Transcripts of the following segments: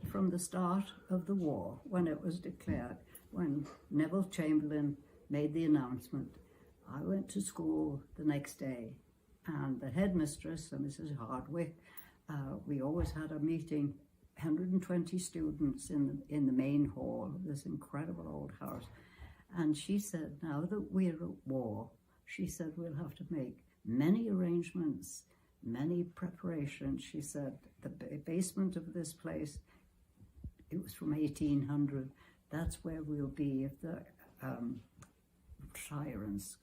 from the start of the war, when it was declared, when Neville Chamberlain made the announcement. I went to school the next day, and the headmistress, Mrs. Hardwick, we always had a meeting, 120 students in the main hall of this incredible old house. And she said, now that we're at war, she said, we'll have to make many arrangements, many preparations. She said, the basement of this place, it was from 1800, that's where we'll be if the sirens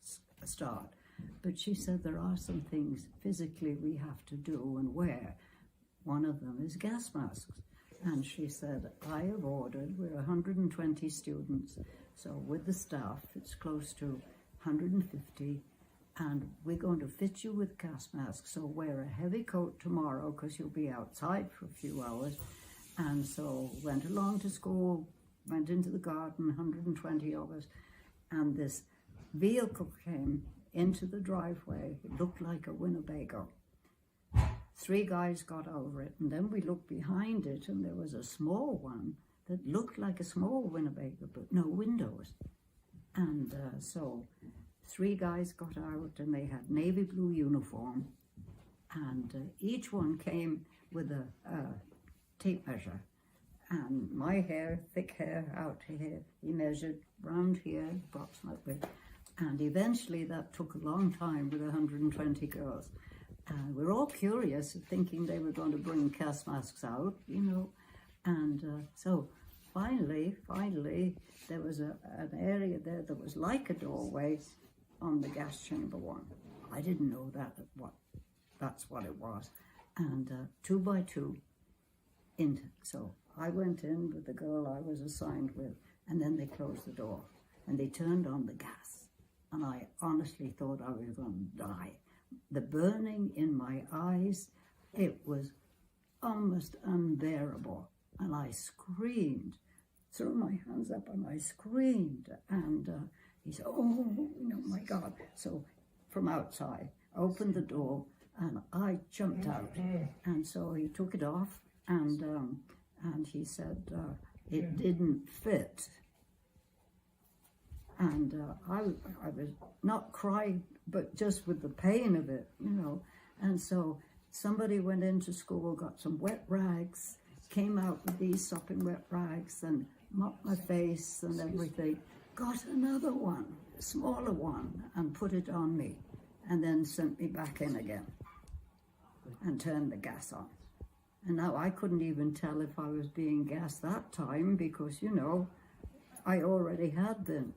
start. But she said, there are some things physically we have to do and wear. One of them is gas masks. And she said, I have ordered, we're 120 students, so with the staff, it's close to 150, and we're going to fit you with gas masks, so wear a heavy coat tomorrow because you'll be outside for a few hours. And so went along to school, went into the garden, 120 of us, and this vehicle came into the driveway. It looked like a Winnebago. 3 guys got over it, and then we looked behind it, and there was a small one that looked like a small Winnebago, but no windows. And so 3 guys got out, and they had navy blue uniform, and each one came with a tape measure. And my hair, thick hair, out here, he measured round here, approximately. And eventually that took a long time with 120 girls. And we're all curious, thinking they were going to bring gas masks out, you know. And so finally, there was an area there that was like a doorway on the gas chamber one. I didn't know that's what it was. And 2 by 2, so I went in with the girl I was assigned with, and then they closed the door, and they turned on the gas. And I honestly thought I was going to die. The burning in my eyes, it was almost unbearable. And I screamed, threw my hands up and I screamed. And he said, oh my God. So from outside, opened the door and I jumped out. And so he took it off and he said, it didn't fit. And I was not crying, but just with the pain of it, you know. And so somebody went into school, got some wet rags, came out with these sopping wet rags and mopped my face and everything, got another one, a smaller one, and put it on me, and then sent me back in again and turned the gas on. And now I couldn't even tell if I was being gassed that time because, you know, I already had been.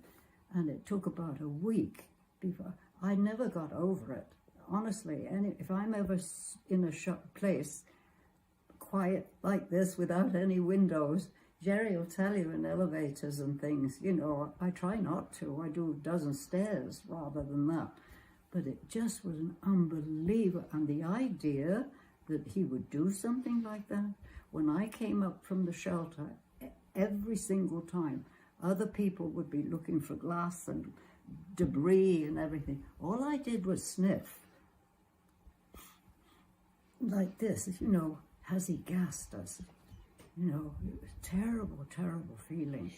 And it took about a week before. I never got over it. Honestly, if I'm ever in a place quiet like this without any windows, Jerry will tell you in elevators and things, you know, I try not to. I do a dozen stairs rather than that. But it just was an unbelievable. And the idea that he would do something like that, when I came up from the shelter, every single time, other people would be looking for glass and debris and everything. All I did was sniff. Like this, you know, has he gassed us? You know, it was a terrible, terrible feeling.